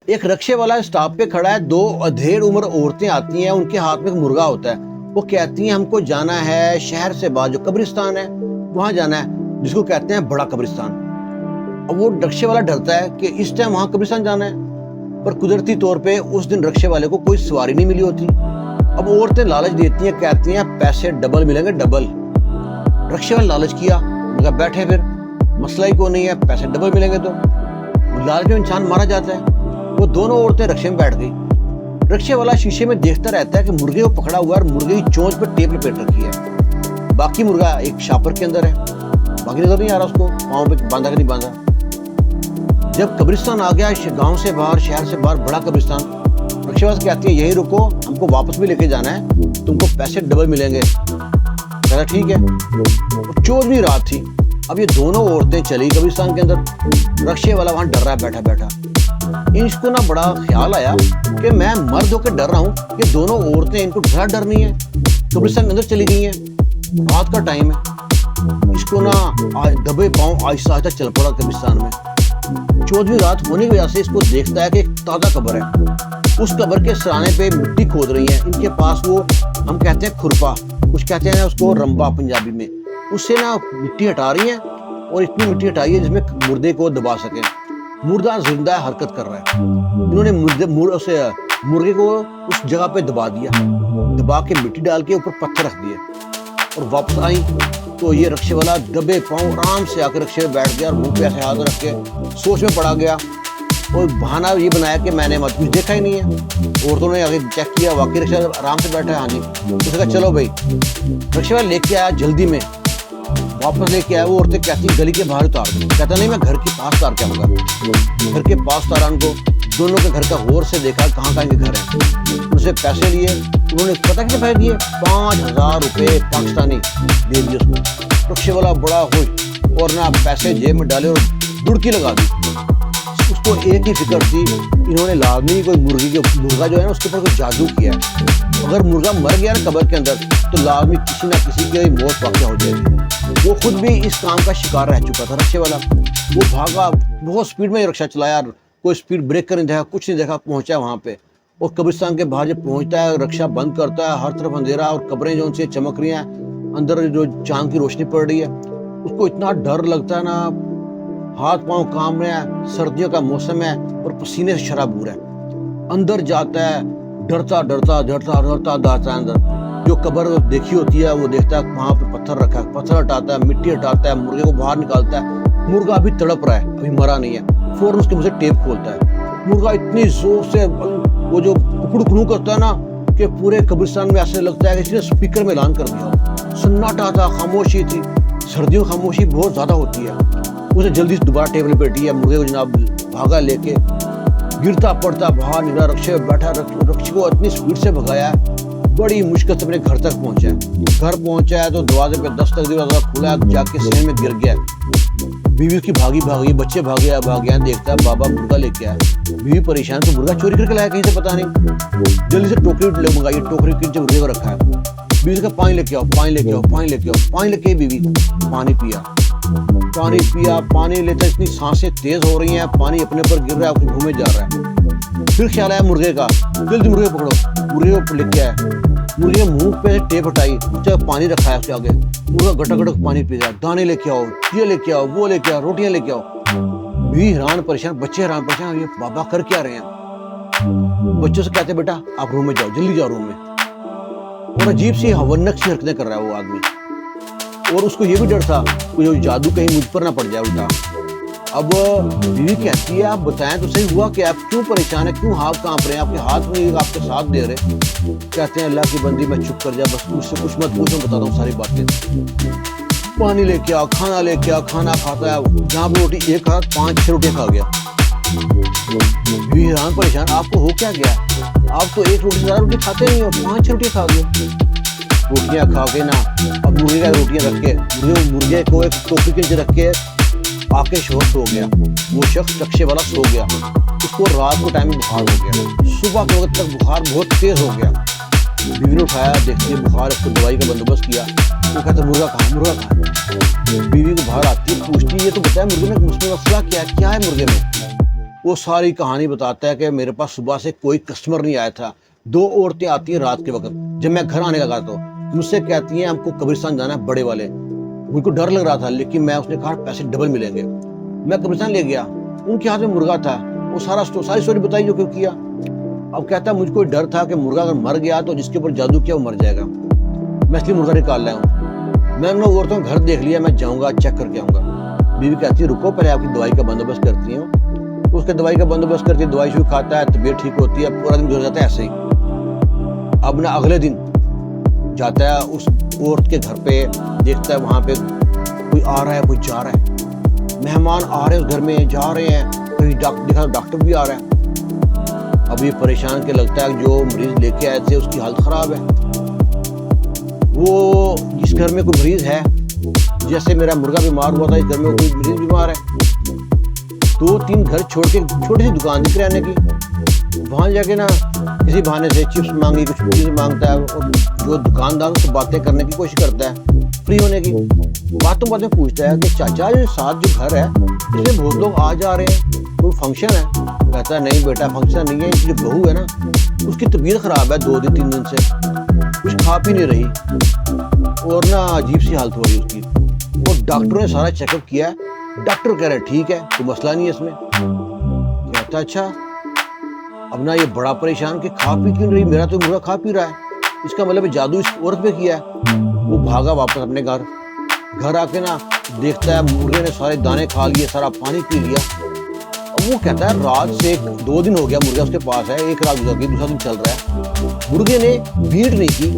एक रक्शे वाला स्टॉप पे खड़ा है, दो अधेड़ उम्र औरतें आती हैं, उनके हाथ में एक मुर्गा होता है। वो कहती हैं हमको जाना है शहर से बाहर, जो कब्रिस्तान है वहां जाना है, जिसको कहते हैं बड़ा कब्रिस्तान। अब वो रक्शे वाला डरता है कि इस टाइम वहां कब्रिस्तान जाना है, पर कुदरती तौर पे उस दिन रक्शे वाले को कोई सवारी नहीं मिली होती। अब औरतें लालच देती हैं, कहती हैं पैसे डबल मिलेंगे, डबल। रक्शे वाले लालच किया, उनका बैठे फिर मसला ही को नहीं है, पैसे डबल मिलेंगे। तो लालच में इंसान मारा जाता है। वो दोनों औरतें रक्शे में बैठ गई। रक्शे वाला शीशे में देखता रहता है कि मुर्गे को पकड़ा हुआ है और मुर्गे की चोंच पर टेप लपेट रखी है। बाकी मुर्गा एक शापर के अंदर है, बाकी नजर नहीं आ रहा उसको, पाँव पे बांधा कि नहीं बांधा। जब कब्रिस्तान आ गया, गांव से बाहर, शहर से बाहर, बड़ा कब्रिस्तान, रक्षावास कहती है यही रुको, हमको वापस भी लेके जाना है, तुमको पैसे डबल मिलेंगे। कहता ठीक है। चौदहवीं रात थी। अब ये दोनों औरतें चली कब्रिस्तान के अंदर। रक्शे वाला वहां डर रहा है बैठा बैठा। इसको ना बड़ा ख्याल आया कि मैं मर्द होकर डर रहा हूँ, ये दोनों औरतें, इनको डर नहीं है, कब्रिस्तान के अंदर चली गई हैं, रात का टाइम है। इसको ना दबे पांव आहिस्ता आहिस्ता चल पड़ा कब्रिस्तान में। 14वीं रात होने की वजह से इसको देखता है कि एक ताजा कब्र है। उस कब्र के सराने पे मिट्टी खोद रही है। इनके पास वो, हम कहते हैं खुरपा, कुछ कहते हैं उसको रंबा पंजाबी में, उससे ना मिट्टी हटा रही है, और इतनी मिट्टी हटाई है जिसमें मुर्दे को दबा सके। मुर्दा जिंदा हरकत कर रहा है। इन्होंने मुर्गे को उस जगह पे दबा दिया, दबा के मिट्टी डाल के ऊपर पत्थर रख दिए, और वापस आई तो ये रक्शे वाला दबे पांव आराम से आकर रक्शे में बैठ गया और मुंह पे ऐसे हाथ रख के सोच में पड़ा गया, और बहाना ये बनाया कि मैंने मत कुछ देखा ही नहीं है। औरतों ने आगे चेक किया, वाकई रक्शा आराम से बैठा है। हाँ जी। उसने कहा चलो भाई, रक्शे वाला लेके आया, जल्दी में वापस लेके आया। वो औरतें कहती गली के बाहर उतार दो। कहता नहीं, मैं घर के पास उतार के आऊंगा। घर के पास उतारा उनको, दोनों के घर का गौर से देखा कहाँ कहाँ के घर है। उनसे पैसे लिए, उन्होंने पता कितने पैसे दिए, 5000 रुपये पाकिस्तानी दे दिए उसको। रक्शे वाला बड़ा खुश, और ना पैसे जेब में डाले और दुड़की लगा दी। उसको एक ही फिक्र थी, इन्होंने लाजमी कोई मुर्गा जो है ना उसके ऊपर कोई जादू किया है। अगर मुर्गा मर गया ना कब्र के अंदर, तो लाजमी किसी ना किसी की मौत वाक़या हो जाएगी। वो खुद भी इस काम का शिकार रह चुका था रक्शे वाला। वो भागा, बहुत स्पीड में रक्शा चलाया, कोई स्पीड ब्रेकर नहीं देखा, कुछ नहीं देखा, पहुंचा वहाँ पे। और कब्रिस्तान के बाहर जब पहुंचता है, रक्शा बंद करता है, हर तरफ अंधेरा और कब्रें जो उनसे चमक रही हैं, अंदर जो चांद की रोशनी पड़ रही है, उसको इतना डर लगता है ना, हाथ पांव काम रहे हैं, सर्दियों का मौसम है और पसीने से शराबूर है। अंदर जाता है, डरता डरता डरता डरता जाता है अंदर। जो कब्र देखी होती है वो देखता है वहां पे पत्थर रखा है, पत्थर हटाता है, मिट्टी हटाता है, मुर्गे को बाहर निकालता है। मुर्गा अभी तड़प रहा है, अभी मरा नहीं है। फौरन उसके मुंह से टेप खोलता है। मुर्गा इतनी जोर से वो जो कुकड़ू करता है ना, कि पूरे कब्रिस्तान में ऐसे लगता है कि इसने स्पीकर में ऐलान कर दिया। सन्नाटा था, खामोशी थी। सर्दियों में खामोशी बहुत ज्यादा होती है। उसे जल्दी से दोबारा टेबल पे बैठी है, मुर्गे को जनाब भागा लेके, गिरता पड़ता बाहर निकला, रक्शे में बैठा, रक्शे को इतनी स्पीड से भगाया, बड़ी मुश्किल से अपने घर तक पहुंचा है। घर पहुंचा है तो दरवाजे पे दस्तक दिया, दरवाजा खुला, जाके सहन में गिर गया। बीवी उसकी भागी, बच्चे भागे, देखता है बाबा मुर्गा लेके आया। बीवी परेशान, तो मुर्गा चोरी करके लाया कहीं से पता नहीं। जल्दी से टोकरी मंगाई, टोकरी के नीचे मुर्गे को रखा है। बीवी का पानी लेके आओ, पानी लेके आओ, पानी लेके आओ। पानी लेके बीवी पानी पिया, पानी लेता इतनी सांसें तेज हो रही हैं, पानी अपने पर गिर रहा है, मुंह में जा रहा है। फिर ख्याल आया मुर्गे का, जल्दी मुर्गे पकड़ो। मुर्गे को लेके आया, मुर्गे मुंह पे टेप हटाई, जब पानी रखा है उसके आगे, मुर्गा गटक गटक पानी पी रहा है। दाने लेके आओ, ये लेके आओ, वो लेके आओ, रोटियां लेके आओ। बीवी हैरान परेशान, बच्चे हैरान परेशान, ये बाबा कर क्या रहे हैं। बच्चों से कहते बेटा आप रूम में जाओ, जल्दी जाओ रूम में। और अजीब सी हवन्नक सी हरकतें कर रहा है वो आदमी। और उसको ये भी डर था कि जो जादू कहीं मुझ पर ना पड़ जाए उल्टा। अब बीवी कहती है आप बताएं तो सही हुआ कि आप क्यों परेशान है, क्यों हाथ कांप रहे हैं, आपके हाथ में आपके साथ दे रहे। कहते हैं अल्लाह की बंदी मैं चुप कर जा, बस मुझसे कुछ मत पूछो, बताता हूँ सारी बातें। पानी लेके आ, खाना लेके आ, खाना खाता है। जहाँ पे रोटी एक खा, 5-6 रोटियां खा गया। बीवी हैरान परेशान, आपको हो क्या गया, आप तो एक रोटी ज्यादा रोटी खाते नहीं हो, 5-6 रोटियां खा गए। रोटियां खा के ना, अब मुर्गे का रोटियां रख के, मुर्गे को एक टोकरी के नीचे रख के आके शोर सो गया। वो शख्स रक्शे वाला सो गया। उसको रात को टाइम में बुखार हो गया, सुबह के वक्त तक बुखार बहुत तेज हो गया। बीवी ने उठाया, देखती है बुखार, उसको दवाई का बंदोबस्त किया। वो कहता मुर्गा कहाँ। बीवी को बाहर आती है, पूछती है ये तो बताया मुर्गे में मसला क्या है मुर्गे में। वो सारी कहानी बताता है कि मेरे पास सुबह से कोई कस्टमर नहीं आया था, 2 औरतें आती हैं रात के वक्त, जब मैं घर आने लगा तो मुझसे कहती हैं हमको कब्रिस्तान जाना है बड़े वाले। मुझको डर लग रहा था, लेकिन मैं उसने कहा पैसे डबल मिलेंगे। मैं कब्रिस्तान ले गया, उनके हाथ में मुर्गा था, वो सारी स्टोरी बताई जो क्यों किया। अब कहता है मुझको डर था कि मुर्गा अगर मर गया तो जिसके ऊपर जादू किया वो मर जाएगा, मैं इसलिए मुर्गा निकाल लाया हूँ। मैंने औरतों का घर देख लिया, मैं जाऊँगा चेक करके आऊँगा। बीवी कहती है रुको पहले आपकी दवाई का बंदोबस्त करती हूँ। उसके दवाई का बंदोबस्त करती है, दवाई शुरू खाता है, तबीयत ठीक होती है, पूरा दिन गुजर जाता है ऐसे ही। अब ना अगले दिन जाता है उस औरत के घर पे, देखता है वहाँ पे कोई आ रहा है कोई जा रहा है, मेहमान आ रहे हैं उस घर में, जा रहे हैं, कोई देखा डॉक्टर भी आ रहा है। अब ये परेशान के लगता है जो मरीज लेके आए थे उसकी हालत खराब है। वो जिस घर में कोई मरीज है, जैसे मेरा मुर्गा बीमार हुआ था, इस घर में कोई मरीज बीमार है, 2-3 घर छोड़ के छोटी सी दुकान थी किराने की, वहां जाके ना किसी बहाने से चिप्स मांगी, कुछ चीज मांगता है, और जो दुकानदार उससे बातें करने की कोशिश करता है फ्री होने की। बातें पूछता है कि चाचा ये साथ जो घर है इसमें बहुत लोग आ जा रहे हैं, कोई फंक्शन है? कहता है नहीं बेटा फंक्शन नहीं है, इसकी जो बहू है ना उसकी तबीयत खराब है 2-3 दिन से, कुछ खा पी नहीं रही और ना अजीब सी हालत हो रही है उसकी। और डॉक्टरों ने सारा चेकअप किया, डॉक्टर कह रहे ठीक है कोई मसला नहीं है इसमें। कहता अच्छा। अब ना ये बड़ा परेशान कि खा पी क्यों नहीं रही, मेरा तो मुर्गा खा पी रहा है, इसका मतलब जादू इस औरत पे किया है। वो भागा वापस अपने घर आके ना देखता है मुर्गे ने सारे दाने खा लिए, सारा पानी पी लिया। अब वो कहता है रात से 2 दिन हो गया मुर्गा उसके पास है, एक रात गुजर गई, दूसरा दिन चल रहा है, मुर्गे ने भीड़ नहीं की।